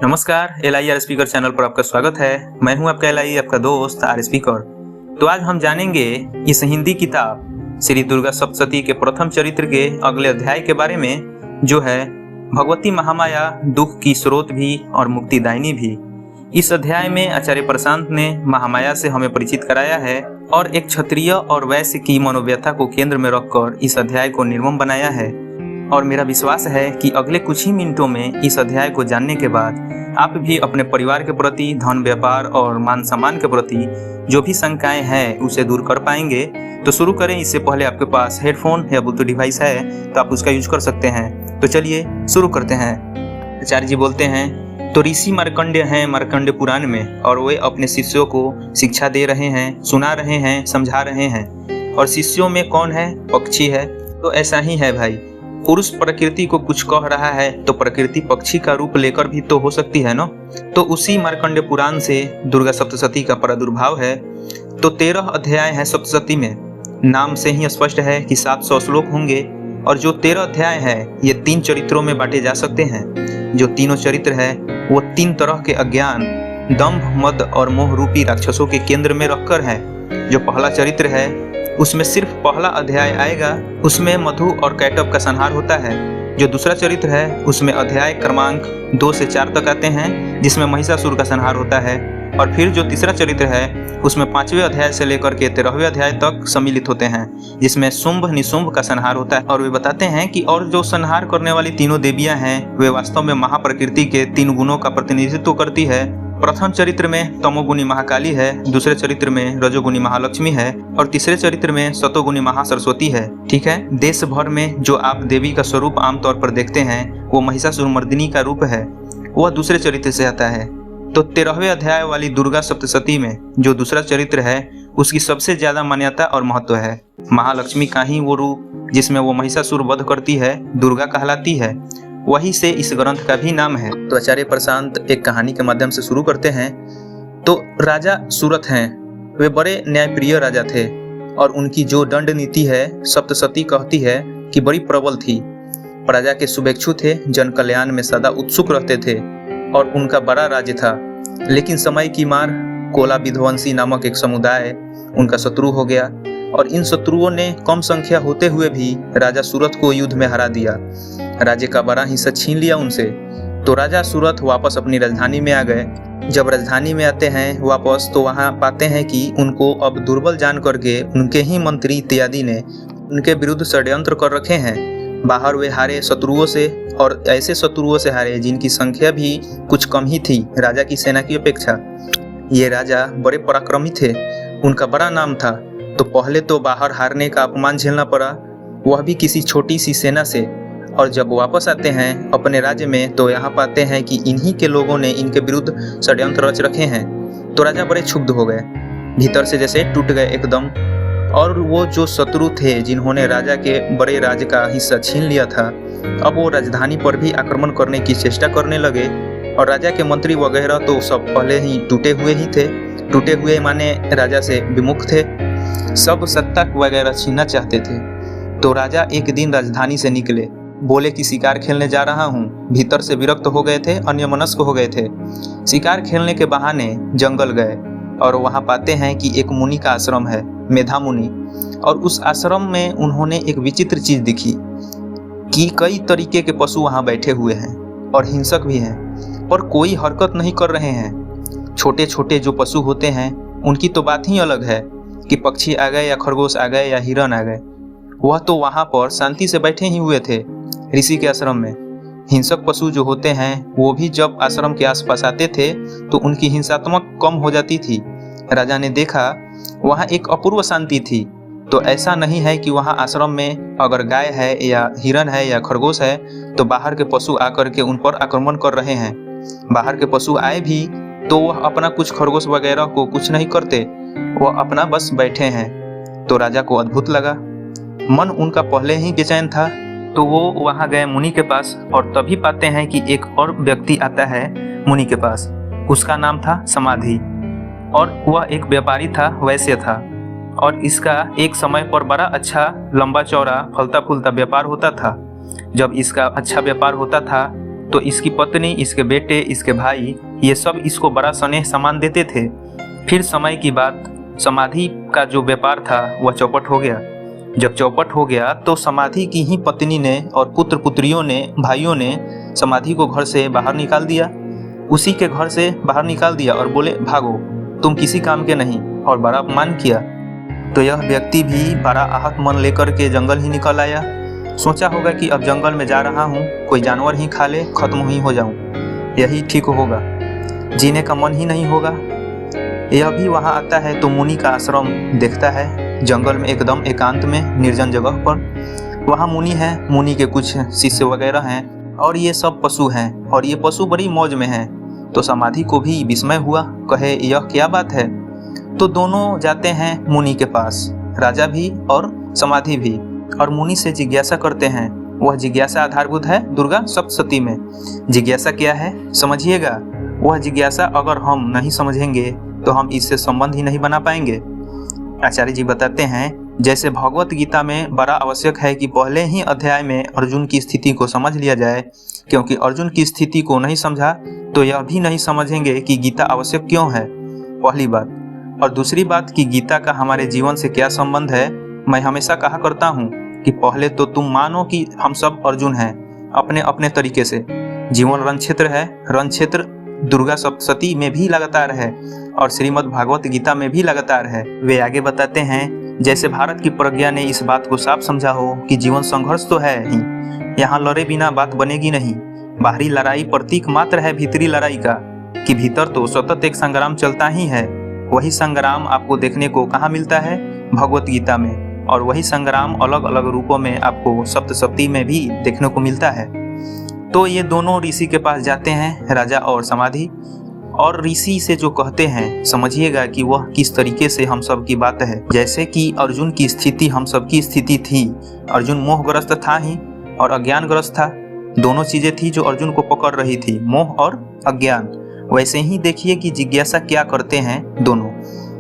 नमस्कार, LIR speaker channel पर आपका स्वागत है। मैं हूं आपका LI, आपका दोस्त आर स्पीकर। तो आज हम जानेंगे इस हिंदी किताब श्री दुर्गा सप्तशती के प्रथम चरित्र के अगले अध्याय के बारे में, जो है भगवती महामाया दुख की स्रोत भी और मुक्तिदायिनी भी। इस अध्याय में आचार्य प्रशांत ने महामाया से हमें परिचित कराया है और एक क्षत्रिय और वैश्य की मनोव्यथा को केंद्र में रखकर इस अध्याय को निर्मम बनाया है। और मेरा विश्वास है कि अगले कुछ ही मिनटों में इस अध्याय को जानने के बाद आप भी अपने परिवार के प्रति, धन व्यापार और मान सम्मान के प्रति जो भी शंकाएं हैं उसे दूर कर पाएंगे। तो शुरू करें। इससे पहले आपके पास हेडफोन या ब्लूटूथ डिवाइस है तो आप उसका यूज कर सकते हैं। तो चलिए शुरू करते हैं। आचार्य जी बोलते हैं, तो ऋषि मार्कंडेय हैं मार्कंडेय पुराण में, और वे अपने शिष्यों को शिक्षा दे रहे हैं, सुना रहे हैं, समझा रहे हैं। और शिष्यों में कौन है? पक्षी है। तो ऐसा ही है भाई, पुरुष प्रकृति को कुछ कह रहा है तो प्रकृति पक्षी का रूप लेकर भी तो हो सकती है ना। तो उसी मार्कंडेय पुराण से दुर्गा सप्तशती का प्रादुर्भाव है। तो 13 अध्याय है सप्तशती में। नाम से ही स्पष्ट है कि 700 श्लोक होंगे। और जो 13 अध्याय है ये 3 चरित्रों में बांटे जा सकते हैं। जो तीनों चरित्र है वो 3 तरह के अज्ञान, दंभ, मद और मोह रूपी राक्षसों के केंद्र में रखकर है। जो पहला चरित्र है उसमें सिर्फ पहला अध्याय आएगा, उसमें मधु और कैटब का संहार होता है। जो दूसरा चरित्र है उसमें अध्याय क्रमांक 2 से 4 तक आते हैं, जिसमें महिषासुर का संहार होता है। और फिर जो तीसरा चरित्र है उसमें 5वें अध्याय से लेकर के 13वें अध्याय तक सम्मिलित होते हैं, जिसमें शुंभ निशुंभ का संहार होता है। और वे बताते हैं कि और जो संहार करने वाली तीनों देवियां हैं वे वास्तव में महाप्रकृति के 3 गुणों का प्रतिनिधित्व करती है। प्रथम चरित्र में तमोगुणी महाकाली है, दूसरे चरित्र में रजोगुणी महालक्ष्मी है और तीसरे चरित्र में सतोगुणी महासरस्वती है। ठीक है। देश भर में जो आप देवी का स्वरूप आमतौर पर देखते हैं वो महिषासुरमर्दिनी का रूप है, वह दूसरे चरित्र से आता है। तो 13वें अध्याय वाली दुर्गा सप्तशती में जो दूसरा चरित्र है उसकी सबसे ज्यादा मान्यता और महत्व है। महालक्ष्मी का ही वो रूप जिसमें वो महिषासुर वध करती है दुर्गा कहलाती है, वही से इस ग्रंथ का भी नाम है। तो आचार्य प्रशांत एक कहानी के माध्यम से शुरू करते हैं। तो राजा सूरत हैं, वे बड़े न्यायप्रिय राजा थे और उनकी जो दंड नीति है सप्तशती कहती है कि बड़ी प्रबल थी। प्रजा के शुभेच्छु थे, जन कल्याण में सदा उत्सुक रहते थे और उनका बड़ा राज्य था। लेकिन समय की मार कोला विध्वंसी नामक एक समुदाय उनका शत्रु हो गया और इन शत्रुओं ने कम संख्या होते हुए भी राजा सूरत को युद्ध में हरा दिया। राज्य का बड़ा हिस्सा छीन लिया उनसे। तो राजा सूरत वापस अपनी राजधानी में आ गए। जब राजधानी में आते हैं वापस तो वहां पाते हैं कि उनको अब दुर्बल जान करके उनके ही मंत्री इत्यादि ने उनके विरुद्ध षड्यंत्र कर रखे हैं। बाहर वे हारे शत्रुओं से, और ऐसे शत्रुओं से हारे जिनकी संख्या भी कुछ कम ही थी राजा की सेना की अपेक्षा। ये राजा बड़े पराक्रमी थे, उनका बड़ा नाम था। तो पहले तो बाहर हारने का अपमान झेलना पड़ा, वह भी किसी छोटी सी सेना से। और जब वापस आते हैं अपने राज्य में तो यहाँ पाते हैं कि इन्हीं के लोगों ने इनके विरुद्ध षड्यंत्र रच रखे हैं। तो राजा बड़े क्षुब्ध हो गए, भीतर से जैसे टूट गए एकदम। और वो जो शत्रु थे जिन्होंने राजा के बड़े राज्य का हिस्सा छीन लिया था, अब वो राजधानी पर भी आक्रमण करने की चेष्टा करने लगे। और राजा के मंत्री वगैरह तो सब पहले ही टूटे हुए ही थे। टूटे हुए माने राजा से विमुख थे, सब सत्ता वगैरह छीनना चाहते थे। तो राजा एक दिन राजधानी से निकले, बोले कि शिकार खेलने जा रहा हूँ। भीतर से विरक्त हो गए थे, अन्यमनस्क हो गए थे। शिकार खेलने के बहाने जंगल गए और वहाँ पाते हैं कि एक मुनि का आश्रम है, मेधा मुनि। और उस आश्रम में उन्होंने एक विचित्र चीज दिखी कि कई तरीके के पशु वहाँ बैठे हुए हैं और हिंसक भी हैं, पर कोई हरकत नहीं कर रहे हैं। छोटे छोटे जो पशु होते हैं उनकी तो बात ही अलग है कि पक्षी आ गए या खरगोश आ गए या हिरन आ गए, वह तो वहाँ पर शांति से बैठे ही हुए थे ऋषि के आश्रम में। हिंसक पशु जो होते हैं वो भी जब आश्रम के आसपास आते थे तो उनकी हिंसात्मक कम हो जाती थी। राजा ने देखा वहाँ एक अपूर्व शांति थी। तो ऐसा नहीं है कि वहाँ आश्रम में अगर गाय है या हिरन है या खरगोश है तो बाहर के पशु आकर के उन पर आक्रमण कर रहे हैं। बाहर के पशु आए भी तो वह अपना कुछ खरगोश वगैरह को कुछ नहीं करते, वह अपना बस बैठे हैं। तो राजा को अद्भुत लगा, मन उनका पहले ही बेचैन था। तो वो वहाँ गए मुनि के पास और तभी पाते हैं कि एक और व्यक्ति आता है मुनि के पास। उसका नाम था समाधि और वह एक व्यापारी था, वैश्य था। और इसका एक समय पर बड़ा अच्छा लंबा चौड़ा फलता फूलता व्यापार होता था। जब इसका अच्छा व्यापार होता था तो इसकी पत्नी, इसके बेटे, इसके भाई, ये सब इसको बड़ा स्नेह सम्मान देते थे। फिर समय की बात, समाधि का जो व्यापार था वह चौपट हो गया। जब चौपट हो गया तो समाधि की ही पत्नी ने और पुत्र पुत्रियों ने, भाइयों ने समाधि को घर से बाहर निकाल दिया, उसी के घर से बाहर निकाल दिया और बोले भागो, तुम किसी काम के नहीं, और बड़ा अपमान किया। तो यह व्यक्ति भी बड़ा आहत मन लेकर के जंगल ही निकल आया। सोचा होगा कि अब जंगल में जा रहा हूँ, कोई जानवर ही खा ले, खत्म ही हो जाऊं, यही ठीक होगा, जीने का मन ही नहीं होगा। यह भी वहाँ आता है तो मुनि का आश्रम देखता है, जंगल में एकदम एकांत में, निर्जन जगह पर। वहाँ मुनि है, मुनि के कुछ शिष्य वगैरह हैं और ये सब पशु हैं, और ये पशु बड़ी मौज में हैं। तो समाधि को भी विस्मय हुआ, कहे यह क्या बात है। तो दोनों जाते हैं मुनि के पास, राजा भी और समाधि भी, और मुनि से जिज्ञासा करते हैं। वह जिज्ञासा आधारभूत है दुर्गा सप्तशती में। जिज्ञासा क्या है समझिएगा। वह जिज्ञासा अगर हम नहीं समझेंगे तो हम इससे संबंध ही नहीं बना पाएंगे। आचार्य जी बताते हैं, जैसे भगवत गीता में बड़ा आवश्यक है कि पहले ही अध्याय में अर्जुन की स्थिति को समझ लिया जाए, क्योंकि अर्जुन की स्थिति को नहीं समझा तो यह भी नहीं समझेंगे कि गीता आवश्यक क्यों है, पहली बात। और दूसरी बात कि गीता का हमारे जीवन से क्या संबंध है। मैं हमेशा कहा करता हूँ कि पहले तो तुम मानो कि हम सब अर्जुन हैं, अपने अपने तरीके से। जीवन रण क्षेत्र है, रण क्षेत्र दुर्गा सप्तशती में भी लगातार है और श्रीमद् भागवत गीता में भी लगातार है। वे आगे बताते हैं, जैसे भारत की प्रज्ञा ने इस बात को साफ समझा हो कि जीवन संघर्ष तो है ही, यहाँ लड़े बिना बात बनेगी नहीं। बाहरी लड़ाई प्रतीक मात्र है भीतरी लड़ाई का, कि भीतर तो सतत एक संग्राम चलता ही है। वही संग्राम आपको देखने को कहाँ मिलता है, भगवत गीता में, और वही संग्राम अलग अलग रूपों में आपको सप्तशती में भी देखने को मिलता है। तो ये दोनों ऋषि के पास जाते हैं, राजा और समाधि, और ऋषि से जो कहते हैं समझिएगा कि वह किस तरीके से हम सब की बात है। जैसे कि अर्जुन की स्थिति हम सब की स्थिति थी। अर्जुन मोहग्रस्त था ही और अज्ञानग्रस्त था, दोनों चीजें थी जो अर्जुन को पकड़ रही थी, मोह और अज्ञान। वैसे ही देखिए कि जिज्ञासा क्या करते हैं दोनों,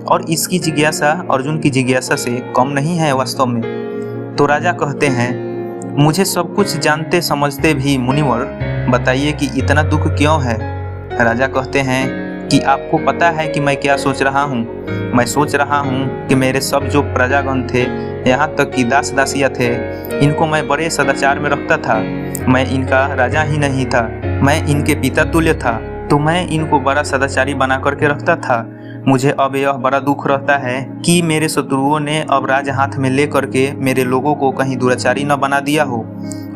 और इसकी जिज्ञासा अर्जुन की जिज्ञासा से कम नहीं है वास्तव में। तो राजा कहते हैं, मुझे सब कुछ जानते समझते भी मुनिवर बताइए कि इतना दुख क्यों है। राजा कहते हैं कि आपको पता है कि मैं क्या सोच रहा हूँ। मैं सोच रहा हूँ कि मेरे सब जो प्रजागण थे, यहाँ तक कि दास दासियाँ थे, इनको मैं बड़े सदाचार में रखता था। मैं इनका राजा ही नहीं था, मैं इनके पिता तुल्य था, तो मैं इनको बड़ा सदाचारी बना करके रखता था। मुझे अब यह बड़ा दुख रहता है कि मेरे शत्रुओं ने अब राज हाथ में ले करके मेरे लोगों को कहीं दुराचारी न बना दिया हो।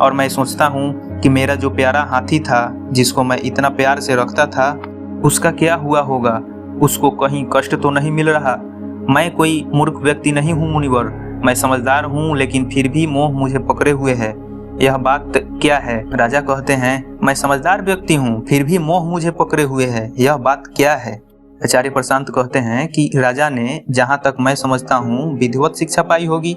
और मैं सोचता हूँ कि मेरा जो प्यारा हाथी था, जिसको मैं इतना प्यार से रखता था, उसका क्या हुआ होगा, उसको कहीं कष्ट तो नहीं मिल रहा। मैं कोई मूर्ख व्यक्ति नहीं हूँ मुनिवर, मैं समझदार हूँ, लेकिन फिर भी मोह मुझे पकड़े हुए है। यह बात क्या है। राजा कहते हैं, मैं समझदार व्यक्ति हूँ, फिर भी मोह मुझे पकड़े हुए है, यह बात क्या है। आचार्य प्रशांत कहते हैं कि राजा ने, जहाँ तक मैं समझता हूँ, विधिवत शिक्षा पाई होगी,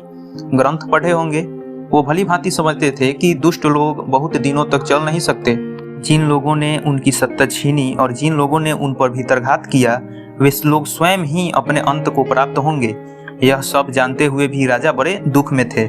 ग्रंथ पढ़े होंगे। वो भली भांति समझते थे कि दुष्ट लोग बहुत दिनों तक चल नहीं सकते। जिन लोगों ने उनकी सत्ता छीनी और जिन लोगों ने उन पर भीतरघात किया, वे लोग स्वयं ही अपने अंत को प्राप्त होंगे। यह सब जानते हुए भी राजा बड़े दुख में थे,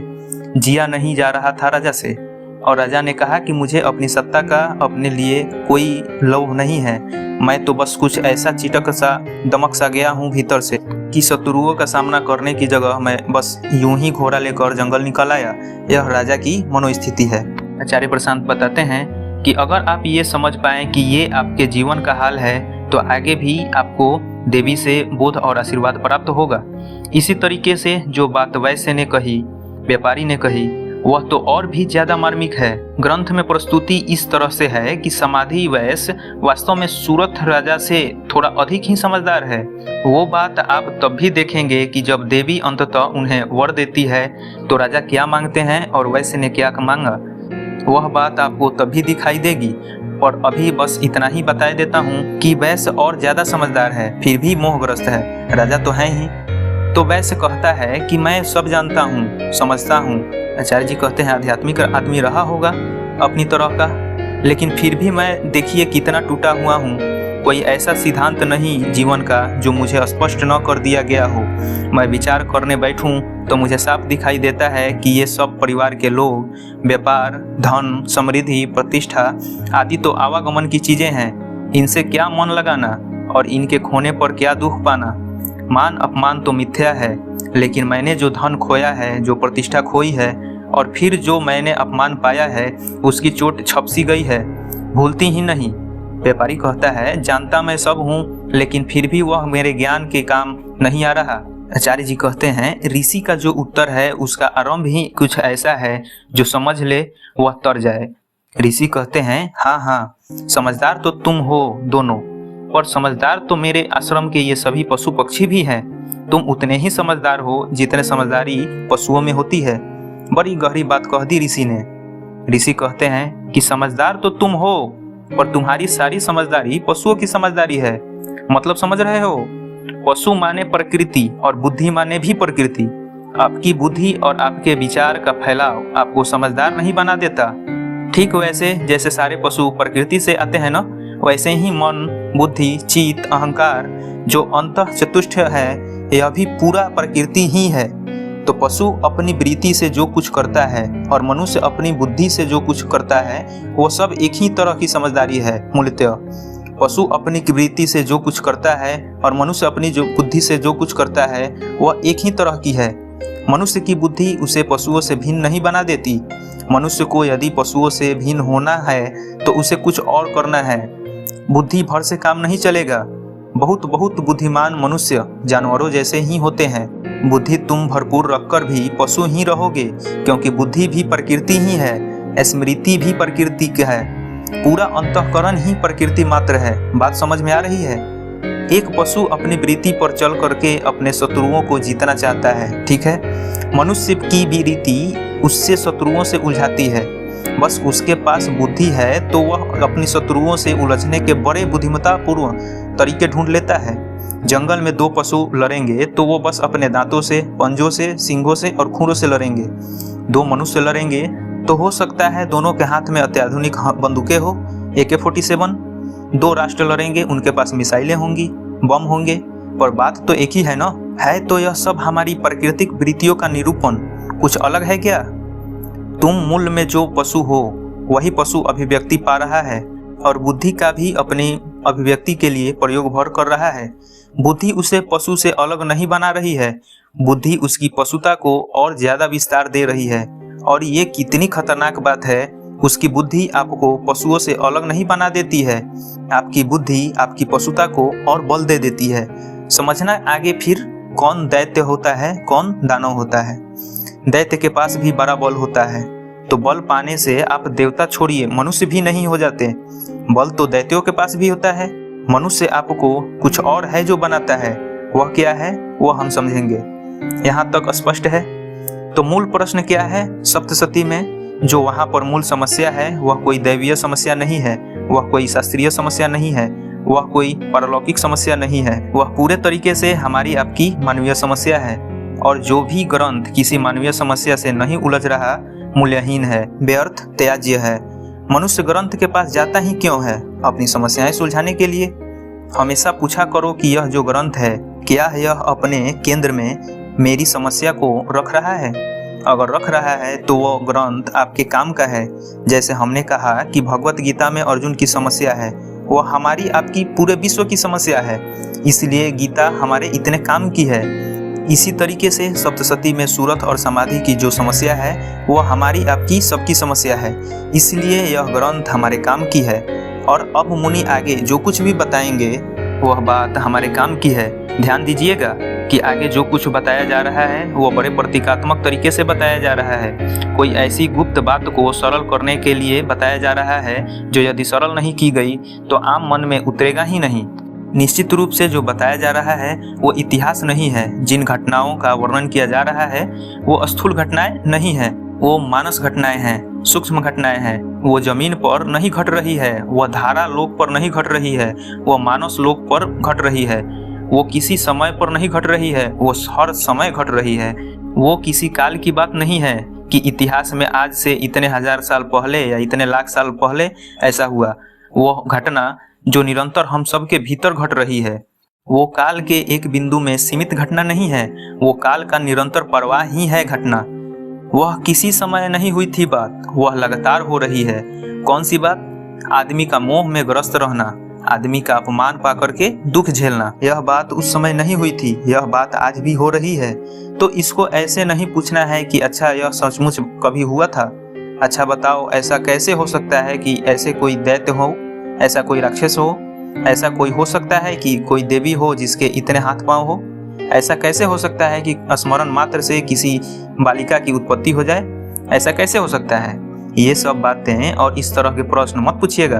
जिया नहीं जा रहा था राजा से। और राजा ने कहा कि मुझे अपनी सत्ता का अपने लिए कोई लोभ नहीं है, मैं तो बस कुछ ऐसा चिटक सा दमक सा गया हूँ भीतर से कि शत्रुओं का सामना करने की जगह मैं बस यूं ही घोड़ा लेकर जंगल निकल आया। यह राजा की मनोस्थिति है। आचार्य प्रशांत बताते हैं कि अगर आप ये समझ पाएं कि ये आपके जीवन का हाल है, तो आगे भी आपको देवी से बोध और आशीर्वाद प्राप्त होगा। इसी तरीके से जो बात वैश्य ने कही, व्यापारी ने कही, वह तो और भी ज्यादा मार्मिक है। ग्रंथ में प्रस्तुति इस तरह से है कि समाधि वैश्य वास्तव में सूरत राजा से थोड़ा अधिक ही समझदार है। वो बात आप तब भी देखेंगे कि जब देवी अंततः उन्हें वर देती है तो राजा क्या मांगते हैं और वैश्य ने क्या मांगा, वह बात आपको तभी दिखाई देगी। और अभी बस इतना ही बता देता हूँ कि वैश्य और ज्यादा समझदार है, फिर भी मोहग्रस्त है, राजा तो है ही। तो वैश्य कहता है कि मैं सब जानता हूँ, समझता हूँ। आचार्य जी कहते हैं, आध्यात्मिक आदमी रहा होगा अपनी तरह का, लेकिन फिर भी मैं देखिए कितना टूटा हुआ हूँ। कोई ऐसा सिद्धांत नहीं जीवन का जो मुझे स्पष्ट न कर दिया गया हो। मैं विचार करने बैठूं तो मुझे साफ दिखाई देता है कि ये सब परिवार के लोग, व्यापार, धन, समृद्धि, प्रतिष्ठा आदि तो आवागमन की चीजें हैं। इनसे क्या मन लगाना और इनके खोने पर क्या दुख पाना। मान अपमान तो मिथ्या है, लेकिन मैंने जो धन खोया है, जो प्रतिष्ठा खोई है और फिर जो मैंने अपमान पाया है, उसकी चोट छपसी गई है, भूलती ही नहीं। व्यापारी कहता है, जानता मैं सब हूँ, लेकिन फिर भी वह मेरे ज्ञान के काम नहीं आ रहा। आचार्य जी कहते हैं, ऋषि का जो उत्तर है उसका आरंभ ही कुछ ऐसा है जो समझ ले वह तर जाए। ऋषि कहते हैं, हाँ हाँ, समझदार तो तुम हो दोनों, और समझदार तो मेरे आश्रम के ये सभी पशु पक्षी भी हैं। तुम उतने ही समझदार हो जितने समझदारी पशुओं में होती है। बड़ी गहरी बात कह दी ऋषि ने। ऋषि कहते हैं कि समझदार तो तुम हो, पर तुम्हारी सारी समझदारी पशुओं की समझदारी है। मतलब समझ रहे हो? पशु माने प्रकृति और बुद्धि माने भी प्रकृति। आपकी बुद्धि और आपके विचार का फैलाव आपको समझदार नहीं बना देता। ठीक वैसे जैसे सारे पशु प्रकृति से आते हैं ना, वैसे ही मन, बुद्धि, चित्त, अहंकार जो अंतः चतुष्ट है, यह भी पूरा प्रकृति ही है। तो पशु अपनी वृत्ति से जो कुछ करता है और मनुष्य अपनी बुद्धि से जो कुछ करता है, वो सब एक ही तरह की समझदारी है। मूलतः पशु अपनी वृत्ति से जो कुछ करता है और मनुष्य अपनी जो बुद्धि से जो कुछ करता है, वह एक ही तरह की है। मनुष्य की बुद्धि उसे पशुओं से भिन्न नहीं बना देती। मनुष्य को यदि पशुओं से भिन्न होना है तो उसे कुछ और करना है। बुद्धि भर से काम नहीं चलेगा। बहुत बहुत बुद्धिमान मनुष्य जानवरों जैसे ही होते हैं। बुद्धि तुम भरपूर रखकर भी पशु ही रहोगे, क्योंकि बुद्धि भी प्रकृति ही है, स्मृति भी प्रकृति का है, पूरा अंतःकरण ही प्रकृति मात्र है। बात समझ में आ रही है? एक पशु अपनी वृत्ति पर चल करके अपने शत्रुओं को जीतना चाहता है, ठीक है। मनुष्य की भी रीति उससे शत्रुओं से उलझाती है। बस उसके पास बुद्धि है तो वह अपनी शत्रुओं से उलझने के बड़े बुद्धिमत्तापूर्ण तरीके ढूंढ लेता है। जंगल में दो पशु लड़ेंगे तो वो बस अपने दांतों से, पंजों से, सींगों से और खूरों से लड़ेंगे। दो मनुष्य लड़ेंगे तो हो सकता है दोनों के हाथ में अत्याधुनिक बंदूकें हो, AK-47। दो राष्ट्र लड़ेंगे, उनके पास मिसाइलें होंगी, बम होंगे, पर बात तो एक ही है ना। है तो यह सब हमारी प्राकृतिक वृत्तियों का निरूपण। कुछ अलग है क्या? तुम मूल में जो पशु हो वही पशु अभिव्यक्ति पा रहा है, और बुद्धि का भी अपनी अभिव्यक्ति के लिए प्रयोग भर कर रहा है। बुद्धि उसे पशु से अलग नहीं बना रही है, बुद्धि उसकी पशुता को और ज्यादा विस्तार दे रही है। और ये कितनी खतरनाक बात है, उसकी बुद्धि आपको पशुओं से अलग नहीं बना देती है। आपकी बुद्धि आपकी पशुता को और बल दे देती है। समझना आगे फिर कौन दैत्य होता है, कौन दानव होता है। दैत्य के पास भी बड़ा बल होता है, तो बल पाने से आप देवता छोड़िए मनुष्य भी नहीं हो जाते। बल तो दैत्यों के पास भी होता है। मनुष्य आपको कुछ और है जो बनाता है। वह क्या है वह हम समझेंगे। यहाँ तक स्पष्ट है? तो मूल प्रश्न क्या है सप्तशती में? जो वहाँ पर मूल समस्या है वह कोई दैवीय समस्या नहीं है, वह कोई शास्त्रीय समस्या नहीं है, वह कोई पारलौकिक समस्या नहीं है, वह पूरे तरीके से हमारी आपकी मानवीय समस्या है। और जो भी ग्रंथ किसी मानवीय समस्या से नहीं उलझ रहा मूल्यहीन है, व्यर्थ, त्याज्य है। मनुष्य ग्रंथ के पास जाता ही क्यों है? अपनी समस्याएं सुलझाने के लिए। हमेशा पूछा करो कि यह जो ग्रंथ है, क्या यह अपने केंद्र में मेरी समस्या को रख रहा है? अगर रख रहा है तो वो ग्रंथ आपके काम का है। जैसे हमने कहा कि भगवत गीता में अर्जुन की समस्या है, वह हमारी आपकी पूरे विश्व की समस्या है, इसलिए गीता हमारे इतने काम की है। इसी तरीके से सप्तशती में सूरत और समाधि की जो समस्या है वह हमारी आपकी सबकी समस्या है, इसलिए यह ग्रंथ हमारे काम की है। और अब मुनि आगे जो कुछ भी बताएंगे वह बात हमारे काम की है। ध्यान दीजिएगा कि आगे जो कुछ बताया जा रहा है वो बड़े प्रतीकात्मक तरीके से बताया जा रहा है। कोई ऐसी गुप्त बात को सरल करने के लिए बताया जा रहा है जो यदि सरल नहीं की गई तो आम मन में उतरेगा ही नहीं। निश्चित रूप से जो बताया जा रहा है वो इतिहास नहीं है। जिन घटनाओं का वर्णन किया जा रहा है वो स्थूल घटनाएं नहीं है, वो मानस घटनाएं हैं, सूक्ष्म घटनाएं हैं। वो जमीन पर नहीं घट रही है, वह धारा लोक पर नहीं घट रही है, वह मानस लोक पर घट रही है। वो किसी समय पर नहीं घट रही है, वो हर समय घट रही है। वो किसी काल की बात नहीं है कि इतिहास में आज से इतने हजार साल पहले या इतने लाख साल पहले ऐसा हुआ। वो घटना जो निरंतर हम सबके भीतर घट रही है। वो काल के एक बिंदु में सीमित घटना नहीं है, वो काल का निरंतर प्रवाह ही है घटना। वह किसी समय नहीं हुई थी बात, वह लगातार हो रही है। कौन सी बात? आदमी का मोह में ग्रस्त रहना, आदमी का अपमान पा करके दुख झेलना। यह बात उस समय नहीं हुई थी, यह बात आज भी हो रही है। तो इसको ऐसे नहीं पूछना है कि अच्छा यह सचमुच कभी हुआ था, अच्छा बताओ ऐसा कैसे हो सकता है कि ऐसे कोई दैत्य हो, ऐसा कोई राक्षस हो, ऐसा कोई हो सकता है कि कोई देवी हो जिसके इतने हाथ पांव हो, ऐसा कैसे हो सकता है कि स्मरण मात्र से किसी बालिका की उत्पत्ति हो जाए, ऐसा कैसे हो सकता है। ये सब बातें और इस तरह के प्रश्न मत पूछिएगा।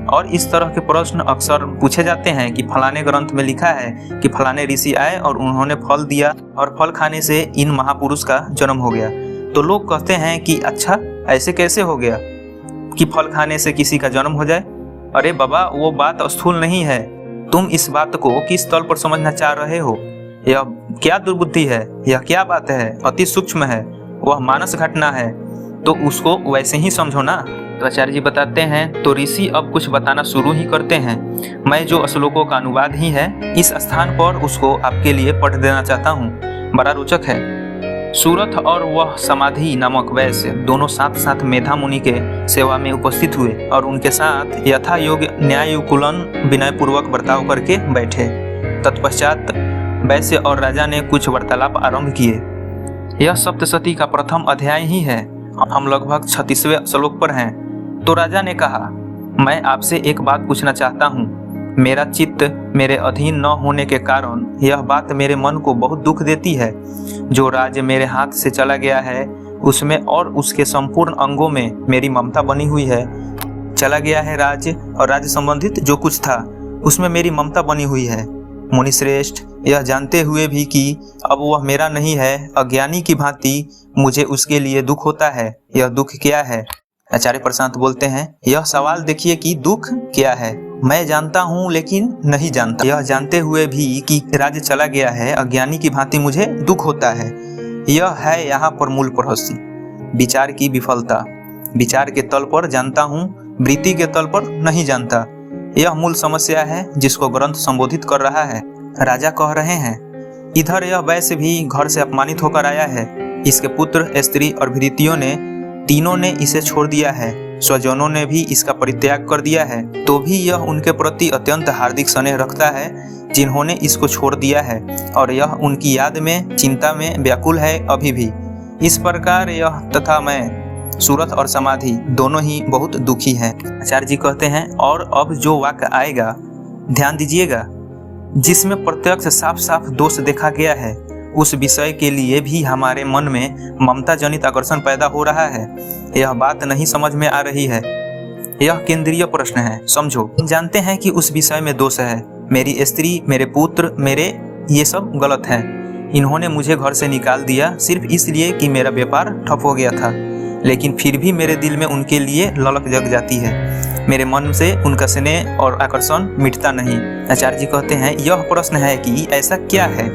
और इस तरह के प्रश्न अक्सर पूछे जाते हैं कि फलाने ग्रंथ में लिखा है कि फलाने ऋषि आए और उन्होंने फल दिया और फल खाने से इन महापुरुष का जन्म हो गया। तो लोग कहते हैं कि अच्छा ऐसे कैसे हो गया कि फल खाने से किसी का जन्म हो जाए। अरे बाबा, वो बात स्थूल नहीं है। तुम इस बात को किस तल पर समझना चाह रहे हो? यह क्या दुर्बुद्धि है, यह क्या बात है, अति सूक्ष्म है, वह मानस घटना है, तो उसको वैसे ही समझो ना। तो आचार्य जी बताते हैं, तो ऋषि अब कुछ बताना शुरू ही करते हैं। मैं जो श्लोकों का अनुवाद ही है इस स्थान पर उसको आपके लिए पढ़ देना चाहता हूँ, बड़ा रोचक है। सूरथ और वह समाधि नामक वैश्य दोनों साथ साथ मेधा मुनि के सेवा में उपस्थित हुए और उनके साथ यथा योग्य न्यायुकुलन विनय पूर्वक बर्ताव करके बैठे। तत्पश्चात वैश्य और राजा ने कुछ वार्तालाप आरंभ किए। यह सप्तशती का प्रथम अध्याय ही है, हम लगभग 36वें श्लोक पर हैं। तो राजा ने कहा, मैं आपसे एक बात पूछना चाहता हूँ। मेरा चित्त मेरे अधीन न होने के कारण यह बात मेरे मन को बहुत दुख देती है। जो राज्य मेरे हाथ से चला गया है उसमें और उसके संपूर्ण अंगों में मेरी ममता बनी हुई है। चला गया है राज्य और राज्य संबंधित जो कुछ था उसमें मेरी ममता बनी हुई है। मुनिश्रेष्ठ, यह जानते हुए भी कि अब वह मेरा नहीं है, अज्ञानी की भांति मुझे उसके लिए दुख होता है। यह दुख क्या है? आचार्य प्रशांत बोलते हैं, यह सवाल देखिए कि दुख क्या है। मैं जानता हूँ लेकिन नहीं जानता। यह जानते हुए भी कि राज्य चला गया है, अज्ञानी की भांति मुझे दुख होता है। यह है यहाँ पर मूल प्रश्न, विचार की विफलता। विचार के तल पर जानता हूँ, वृत्ति के तल पर नहीं जानता। यह मूल समस्या है जिसको ग्रंथ संबोधित कर रहा है। राजा कह रहे हैं, इधर यह वैश्य भी घर से अपमानित होकर आया है। इसके पुत्र, स्त्री और भृत्यों ने तीनों ने इसे छोड़ दिया है। स्वजनों ने भी इसका परित्याग कर दिया है, तो भी यह उनके प्रति अत्यंत हार्दिक स्नेह रखता है जिन्होंने इसको छोड़ दिया है, और यह उनकी याद में, चिंता में व्याकुल है अभी भी। इस प्रकार यह तथा मैं, सूरथ और समाधि दोनों ही बहुत दुखी हैं। आचार्य जी कहते हैं, और अब जो वाक्य आएगा ध्यान दीजिएगा, जिसमें प्रत्यक्ष साफ साफ दोष देखा गया है, उस विषय के लिए भी हमारे मन में ममता जनित आकर्षण पैदा हो रहा है। यह बात नहीं समझ में आ रही है, यह केंद्रीय प्रश्न है, समझो। जानते हैं कि उस विषय में दोष है, मेरी स्त्री, मेरे पुत्र, मेरे ये सब गलत है। इन्होंने मुझे घर से निकाल दिया सिर्फ इसलिए कि मेरा व्यापार ठप हो गया था, लेकिन फिर भी मेरे दिल में उनके लिए ललक जग जाती है। मेरे मन से उनका स्नेह और आकर्षण मिटता नहीं। आचार्य जी कहते हैं, यह प्रश्न है कि ऐसा क्या है?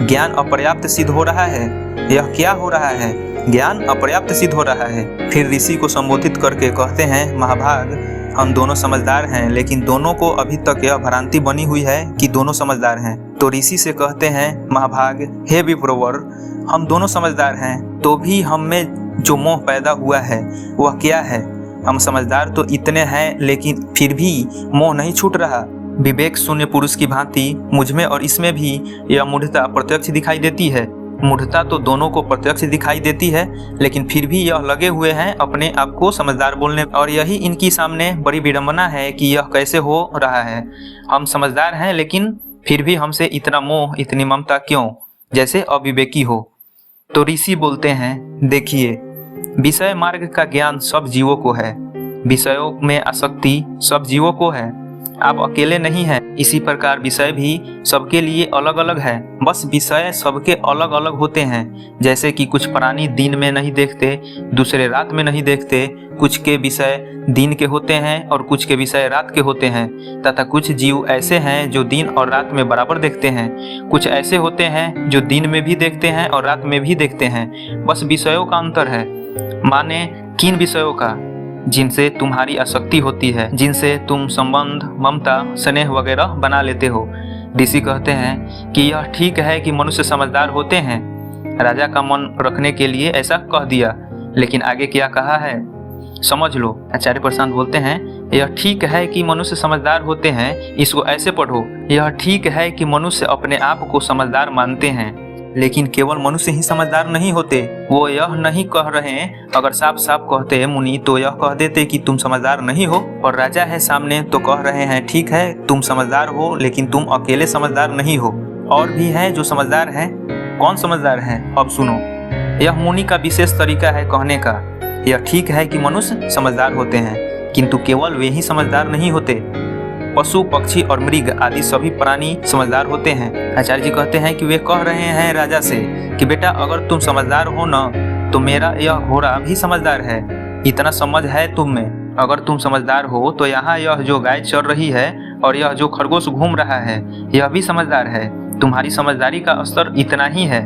ज्ञान अपर्याप्त सिद्ध हो रहा है। यह क्या हो रहा है? ज्ञान अपर्याप्त सिद्ध हो रहा है। फिर ऋषि को संबोधित करके कहते हैं, महाभाग, हम दोनों समझदार हैं, लेकिन दोनों को अभी तक यह भ्रांति बनी हुई है कि दोनों समझदार हैं। तो ऋषि से कहते हैं, महाभाग, हे विप्रवर, हम दोनों समझदार हैं, तो भी हम में जो मोह पैदा हुआ है वह क्या है? हम समझदार तो इतने हैं, लेकिन फिर भी मोह नहीं छूट रहा। विवेक शून्य पुरुष की भांति मुझमें और इसमें भी यह मूढ़ता प्रत्यक्ष दिखाई देती है। मूढ़ता तो दोनों को प्रत्यक्ष दिखाई देती है, लेकिन फिर भी यह लगे हुए हैं अपने आप को समझदार बोलने, और यही इनकी सामने बड़ी विडंबना है कि यह कैसे हो रहा है। हम समझदार हैं, लेकिन फिर भी हमसे इतना मोह, इतनी ममता क्यों, जैसे अविवेकी हो। तो ऋषि बोलते हैं, देखिए, विषय मार्ग का ज्ञान सब जीवों को है, विषयों में आसक्ति सब जीवों को है, आप अकेले नहीं हैं। इसी प्रकार विषय भी सबके लिए अलग अलग है, बस विषय सबके अलग अलग होते हैं। जैसे कि कुछ प्राणी दिन में नहीं देखते, दूसरे रात में नहीं देखते, कुछ के विषय दिन के होते हैं और कुछ के विषय रात के होते हैं, तथा कुछ जीव ऐसे हैं जो दिन और रात में बराबर देखते हैं, कुछ ऐसे होते हैं जो दिन में भी देखते हैं और रात में भी देखते हैं। बस विषयों का अंतर है। माने किन विषयों का? जिनसे तुम्हारी आसक्ति होती है, जिनसे तुम संबंध, ममता, स्नेह वगैरह बना लेते हो। ऋषि कहते हैं कि यह ठीक है कि मनुष्य समझदार होते हैं। राजा का मन रखने के लिए ऐसा कह दिया, लेकिन आगे क्या कहा है समझ लो। आचार्य प्रशांत बोलते हैं यह ठीक है कि मनुष्य समझदार होते हैं, इसको ऐसे पढ़ो, यह ठीक है कि मनुष्य अपने आप को समझदार मानते हैं, लेकिन केवल मनुष्य ही समझदार नहीं होते। वो यह नहीं कह रहे हैं, अगर साफ साफ कहते मुनि तो यह कह देते कि तुम समझदार नहीं हो, और राजा है सामने तो कह रहे हैं ठीक है तुम समझदार हो, लेकिन तुम अकेले समझदार नहीं हो, और भी हैं जो समझदार हैं। कौन समझदार है अब सुनो। यह मुनि का विशेष तरीका है कहने का। यह ठीक है कि मनुष्य समझदार होते हैं, किंतु केवल वे ही समझदार नहीं होते, पशु, पक्षी और मृग आदि सभी प्राणी समझदार होते हैं। आचार्य जी कहते हैं कि वे कह रहे हैं राजा से कि बेटा अगर तुम समझदार हो न तो मेरा यह घोड़ा भी समझदार है, इतना समझ है तुम में। अगर तुम समझदार हो तो यहाँ यह जो गाय चर रही है और यह जो खरगोश घूम रहा है यह भी समझदार है। तुम्हारी समझदारी का स्तर इतना ही है।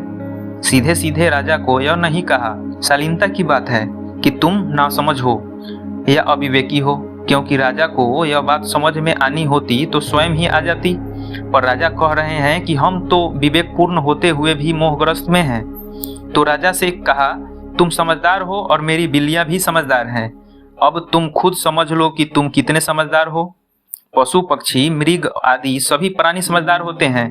सीधे सीधे राजा को यह नहीं कहा। शालीनता की बात है कि तुम नासमझ हो या अविवेकी हो, क्योंकि राजा को यह बात समझ में आनी होती तो स्वयं ही आ जाती, पर राजा कह रहे हैं कि हम तो विवेकपूर्ण होते हुए भी मोहग्रस्त में हैं। तो राजा से कहा तुम समझदार हो और मेरी बिल्लियां भी समझदार हैं, अब तुम खुद समझ लो कि तुम कितने समझदार हो। पशु, पक्षी, मृग आदि सभी प्राणी समझदार होते हैं।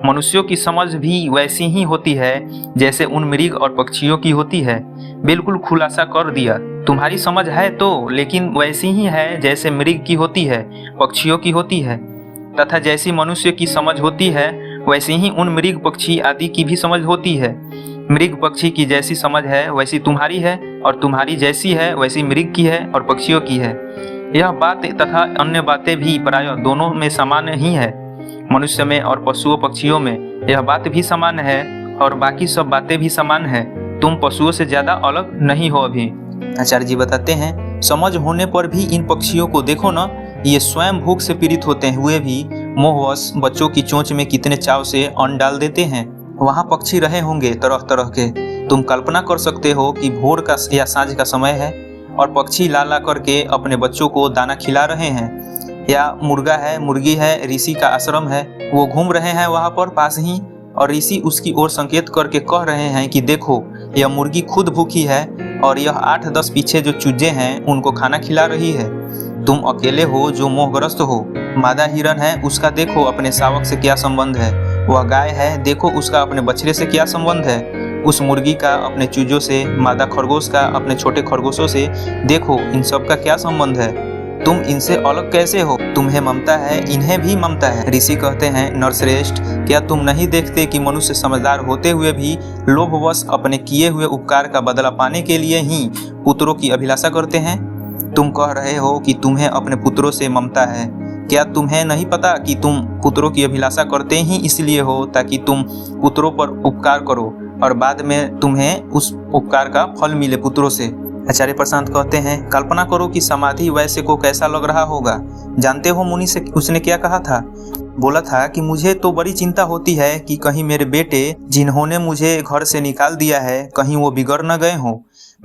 मनुष्यों की समझ भी वैसी ही होती है जैसे उन मृग और पक्षियों की होती है। बिल्कुल खुलासा कर दिया। तुम्हारी समझ है तो लेकिन वैसी ही है जैसे मृग की होती है, पक्षियों की होती है, तथा जैसी मनुष्य की समझ होती है वैसी ही उन मृग, पक्षी आदि की भी समझ होती है। मृग, पक्षी की जैसी समझ है वैसी तुम्हारी है, और तुम्हारी जैसी है वैसी मृग की है और पक्षियों की है। यह बात तथा अन्य बातें भी प्रायः दोनों में समान ही है। मनुष्य में और पशुओं पक्षियों में यह बात भी समान है और बाकी सब बातें भी समान है। तुम पशुओं से ज्यादा अलग नहीं हो अभी। आचार्य जी बताते हैं समझ होने पर भी इन पक्षियों को देखो ना, ये स्वयं भूख से पीड़ित होते हुए भी मोहवश बच्चों की चोंच में कितने चाव से अन्न डाल देते हैं। वहाँ पक्षी रहे होंगे तरह तरह के। तुम कल्पना कर सकते हो कि भोर का या सांझ का समय है और पक्षी ला ला करके अपने बच्चों को दाना खिला रहे हैं, या मुर्गा है, मुर्गी है, ऋषि का आश्रम है, वो घूम रहे हैं वहाँ पर पास ही, और ऋषि उसकी ओर संकेत करके कह रहे हैं कि देखो यह मुर्गी खुद भूखी है और यह 8-10 पीछे जो चूजे हैं उनको खाना खिला रही है। तुम अकेले हो जो मोहग्रस्त हो। मादा हिरण है, उसका देखो अपने शावक से क्या संबंध है। वह गाय है, देखो उसका अपने बछड़े से क्या संबंध है। उस मुर्गी का अपने चूजों से, मादा खरगोश का अपने छोटे खरगोशों से, देखो इन सब का क्या संबंध है। तुम इनसे अलग कैसे हो। तुम्हें ममता है, इन्हें भी ममता है। ऋषि कहते हैं नरश्रेष्ठ, क्या तुम नहीं देखते कि मनुष्य समझदार होते हुए भी लोभवश अपने किए हुए उपकार का बदला पाने के लिए ही पुत्रों की अभिलाषा करते हैं। तुम कह रहे हो कि तुम्हें अपने पुत्रों से ममता है। क्या तुम्हें नहीं पता कि तुम पुत्रों की अभिलाषा करते ही इसलिए हो ताकि तुम पुत्रों पर उपकार करो और बाद में तुम्हें उस उपकार का फल मिले पुत्रों से। आचार्य प्रशांत कहते हैं कल्पना करो कि समाधि वैश्य को कैसा लग रहा होगा। जानते हो मुनि से उसने क्या कहा था? बोला था कि मुझे तो बड़ी चिंता होती है कि कहीं मेरे बेटे जिन्होंने मुझे घर से निकाल दिया है कहीं वो बिगड़ न गए हों,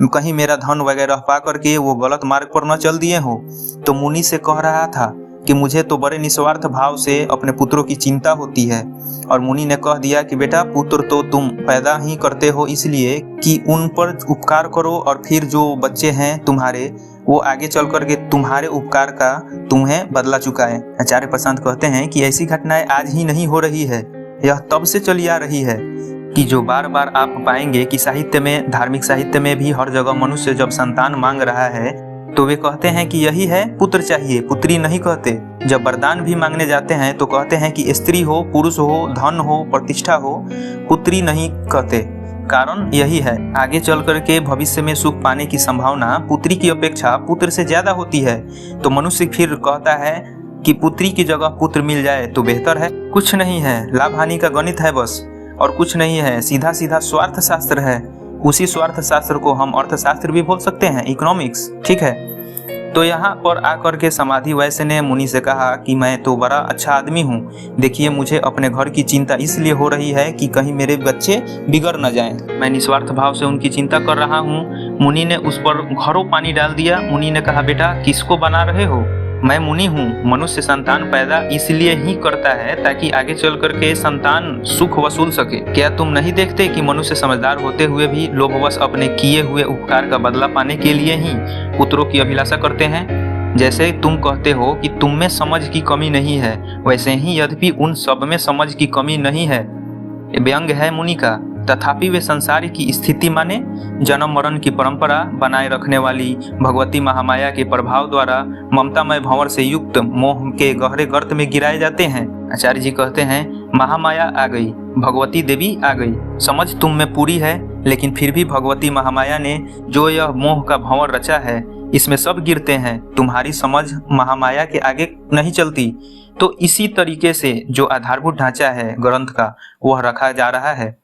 कहीं मेरा धन वगैरह पा करके वो गलत मार्ग पर न चल दिए हों। तो मुनि से कह रहा था कि मुझे तो बड़े निस्वार्थ भाव से अपने पुत्रों की चिंता होती है। और मुनि ने कह दिया कि बेटा पुत्र तो तुम पैदा ही करते हो इसलिए कि उन पर उपकार करो, और फिर जो बच्चे हैं तुम्हारे वो आगे चल करके तुम्हारे उपकार का तुम्हें बदला चुकाए। आचार्य प्रशांत कहते हैं कि ऐसी घटनाएं आज ही नहीं हो रही है, यह तब से चली आ रही है कि जो बार बार आप पाएंगे कि साहित्य में, धार्मिक साहित्य में भी हर जगह मनुष्य जब संतान मांग रहा है तो वे कहते हैं कि यही है, पुत्र चाहिए, पुत्री नहीं कहते। जब वरदान भी मांगने जाते हैं तो कहते हैं कि स्त्री हो, पुरुष हो, धन हो, प्रतिष्ठा हो, पुत्री नहीं कहते। कारण यही है, आगे चल करके भविष्य में सुख पाने की संभावना पुत्री की अपेक्षा पुत्र से ज्यादा होती है। तो मनुष्य फिर कहता है कि पुत्री की जगह पुत्र मिल जाए तो बेहतर है। कुछ नहीं है, लाभ हानि का गणित है बस, और कुछ नहीं है, सीधा सीधा स्वार्थ शास्त्र है। उसी स्वार्थ शास्त्र को हम अर्थशास्त्र भी बोल सकते हैं, इकोनॉमिक्स, ठीक है। तो यहाँ पर आकर के समाधि वैश्य ने मुनि से कहा कि मैं तो बड़ा अच्छा आदमी हूँ, देखिए मुझे अपने घर की चिंता इसलिए हो रही है कि कहीं मेरे बच्चे बिगड़ न जाएं। मैं निस्वार्थ भाव से उनकी चिंता कर रहा हूँ। मुनि ने उस पर घरों पानी डाल दिया। मुनि ने कहा, बेटा किसको बना रहे हो? मैं मुनि हूँ। मनुष्य संतान पैदा इसलिए ही करता है ताकि आगे चल करके संतान सुख वसूल सके। क्या तुम नहीं देखते कि मनुष्य समझदार होते हुए भी लोभवश अपने किए हुए उपकार का बदला पाने के लिए ही पुत्रों की अभिलाषा करते हैं? जैसे तुम कहते हो कि तुम में समझ की कमी नहीं है, वैसे ही यद्यपि उन सब में समझ की कमी नहीं है। व्यंग है मुनि का। तथापि वे संसार की स्थिति माने जन्म मरण की परंपरा बनाए रखने वाली भगवती महामाया के प्रभाव द्वारा ममतामय भंवर से युक्त मोह के गहरे गर्त में गिराए जाते हैं। आचार्य जी कहते हैं, महामाया आ गई, भगवती देवी आ गई। समझ तुम में पूरी है, लेकिन फिर भी भगवती महामाया ने जो यह मोह का भंवर रचा है, इसमें सब गिरते हैं। तुम्हारी समझ महामाया के आगे नहीं चलती। तो इसी तरीके से जो आधारभूत ढांचा है ग्रंथ का, वह रखा जा रहा है।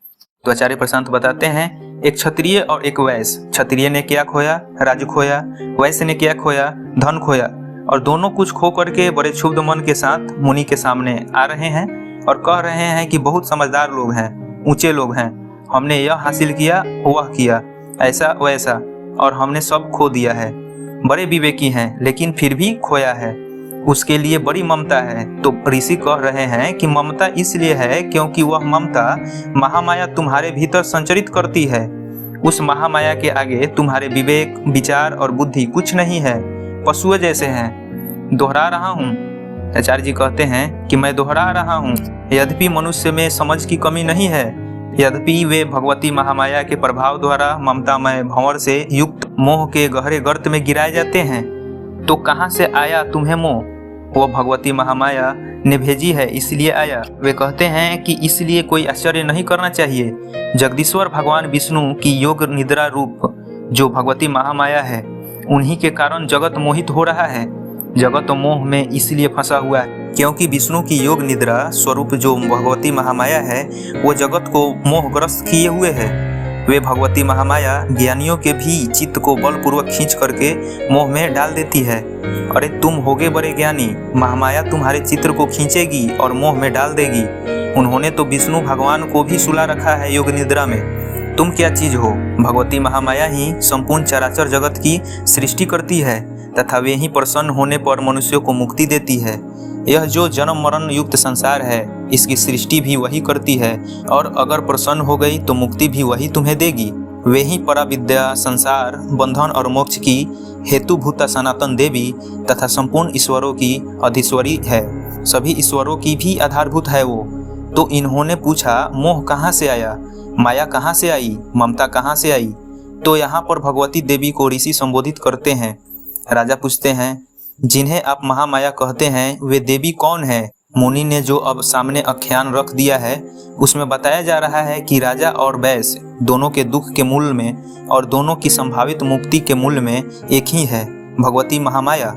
तो आचार्य प्रशांत बताते हैं, एक क्षत्रिय और एक वैश्य। क्षत्रिय ने क्या खोया? राज्य खोया। वैश्य ने क्या खोया? धन खोया। और दोनों कुछ खो करके बड़े क्षुब्ध मन के साथ मुनि के सामने आ रहे हैं और कह रहे हैं कि बहुत समझदार लोग हैं, ऊंचे लोग हैं, हमने यह हासिल किया, वह किया, ऐसा वैसा, और हमने सब खो दिया है। बड़े विवेकी हैं, लेकिन फिर भी खोया है, उसके लिए बड़ी ममता है। तो ऋषि कह रहे हैं कि ममता इसलिए है क्योंकि वह ममता महामाया तुम्हारे भीतर संचरित करती है। उस महामाया के आगे तुम्हारे विवेक, विचार और बुद्धि कुछ नहीं है, पशुओं जैसे हैं। दोहरा रहा हूँ, आचार्य जी कहते हैं कि मैं दोहरा रहा हूँ, यद्यपि मनुष्य में समझ की कमी नहीं है, यद्यपि वे भगवती महामाया के प्रभाव द्वारा ममतामय भंवर से युक्त मोह के गहरे गर्त में गिराए जाते हैं। तो कहाँ से आया तुम्हें मोह? वो भगवती महामाया ने भेजी है, इसलिए आया। वे कहते हैं कि इसलिए कोई आश्चर्य नहीं करना चाहिए। जगदीश्वर भगवान विष्णु की योग निद्रा रूप जो भगवती महामाया है, उन्हीं के कारण जगत मोहित हो रहा है। जगत मोह में इसलिए फंसा हुआ है क्योंकि विष्णु की योग निद्रा स्वरूप जो भगवती महामाया है, वो जगत को मोहग्रस्त किए हुए है। वे भगवती महामाया ज्ञानियों के भी चित्त को बलपूर्वक खींच करके मोह में डाल देती है। अरे तुम होगे बड़े ज्ञानी, महामाया तुम्हारे चित्र को खींचेगी और मोह में डाल देगी। उन्होंने तो विष्णु भगवान को भी सुला रखा है योग निद्रा में। तुम क्या चीज हो? भगवती महामाया ही संपूर्ण चराचर जगत की सृष्टि करती है तथा वे ही प्रसन्न होने पर मनुष्यों को मुक्ति देती है। यह जो जन्म मरण युक्त संसार है, इसकी सृष्टि भी वही करती है, और अगर प्रसन्न हो गई तो मुक्ति भी वही तुम्हें देगी। वे ही पराविद्या, संसार, बंधन और मोक्ष की हेतुभूता सनातन देवी तथा संपूर्ण ईश्वरों की अधीश्वरी है। सभी ईश्वरों की भी आधारभूत है वो। तो इन्होंने पूछा, मोह कहाँ से आया, माया कहाँ से आई, ममता कहाँ से आई? तो यहाँ पर भगवती देवी को ऋषि संबोधित करते हैं। राजा पूछते हैं, जिन्हें आप महामाया कहते हैं, वे देवी कौन है? मुनि ने जो अब सामने आख्यान रख दिया है, उसमें बताया जा रहा है कि राजा और वैश्य दोनों के दुख के मूल में और दोनों की संभावित मुक्ति के मूल में एक ही है, भगवती महामाया।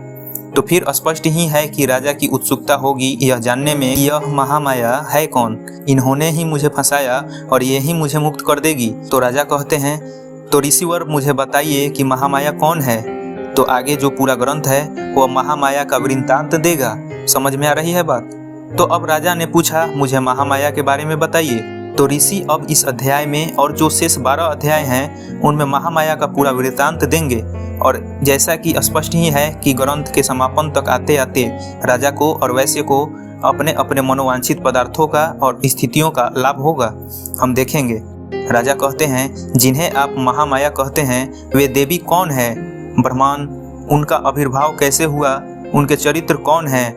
तो फिर स्पष्ट ही है कि राजा की उत्सुकता होगी यह जानने में यह महामाया है कौन। इन्होंने ही मुझे फंसाया और ये ही मुझे मुक्त कर देगी। तो राजा कहते हैं, तो ऋषिवर मुझे बताइए कि महामाया कौन है। तो आगे जो पूरा ग्रंथ है वह महामाया का वृत्तांत देगा। समझ में आ रही है बात? तो अब राजा ने पूछा, मुझे महामाया के बारे में बताइए। तो ऋषि अब इस अध्याय में और जो शेष 12 अध्याय हैं, उनमें महामाया का पूरा वृत्तांत देंगे। और जैसा कि स्पष्ट ही है कि ग्रंथ के समापन तक आते आते राजा को और वैश्य को अपने अपने मनोवांछित पदार्थों का और स्थितियों का लाभ होगा। हम देखेंगे। राजा कहते हैं, जिन्हें आप महामाया कहते हैं, वे देवी कौन है? ब्रह्मांड, उनका आविर्भाव कैसे हुआ, उनके चरित्र कौन है?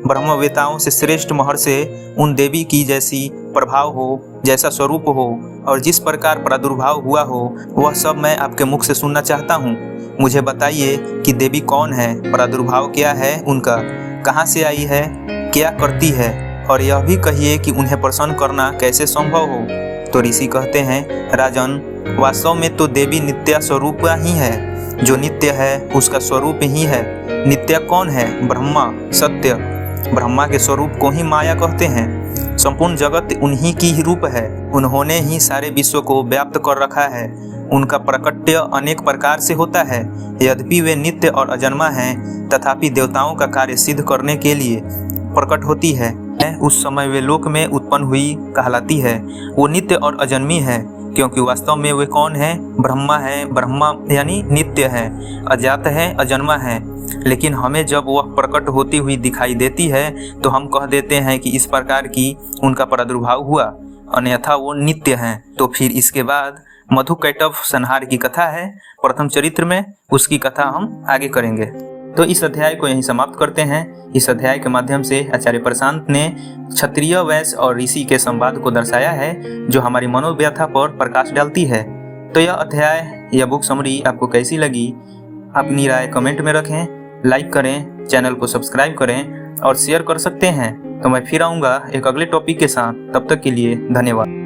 ब्रह्मवेताओं से श्रेष्ठ महर्षि उन देवी की जैसी प्रभाव हो, जैसा स्वरूप हो और जिस प्रकार प्रादुर्भाव हुआ हो, वह सब मैं आपके मुख से सुनना चाहता हूँ। मुझे बताइए कि देवी कौन है, प्रादुर्भाव क्या है उनका, कहाँ से आई है, क्या करती है, और यह भी कहिए कि उन्हें प्रसन्न करना कैसे संभव हो। तो ऋषि कहते हैं, राजन, वास्तव में तो देवी नित्य स्वरूप ही है। जो नित्य है उसका स्वरूप ही है। नित्य कौन है? ब्रह्मा, सत्य। ब्रह्मा के स्वरूप को ही माया कहते हैं। संपूर्ण जगत उन्हीं की ही रूप है। उन्होंने ही सारे विश्व को व्याप्त कर रखा है। उनका प्रकट्य अनेक प्रकार से होता है। यद्यपि वे नित्य और अजन्मा हैं, तथापि देवताओं का कार्य सिद्ध करने के लिए प्रकट होती है। उस समय वे लोक में उत्पन्न हुई कहलाती है। वो नित्य और अजन्मी है, क्योंकि वास्तव में वे कौन है? ब्रह्मा है। ब्रह्मा यानी नित्य है, अजात है, अजन्मा है। लेकिन हमें जब वह प्रकट होती हुई दिखाई देती है तो हम कह देते हैं कि इस प्रकार की उनका प्रादुर्भाव हुआ, अन्यथा वो नित्य हैं। तो फिर इसके बाद मधुकैटभ संहार की कथा है प्रथम चरित्र में, उसकी कथा हम आगे करेंगे। तो इस अध्याय को यहीं समाप्त करते हैं। इस अध्याय के माध्यम से आचार्य प्रशांत ने क्षत्रिय, वैश्य और ऋषि के संवाद को दर्शाया है, जो हमारी मनोव्यथा पर प्रकाश डालती है। तो यह अध्याय या बुक समरी आपको कैसी लगी? अपनी राय कमेंट में रखें, लाइक करें, चैनल को सब्सक्राइब करें और शेयर कर सकते हैं। तो मैं फिर आऊँगा एक अगले टॉपिक के साथ। तब तक के लिए धन्यवाद।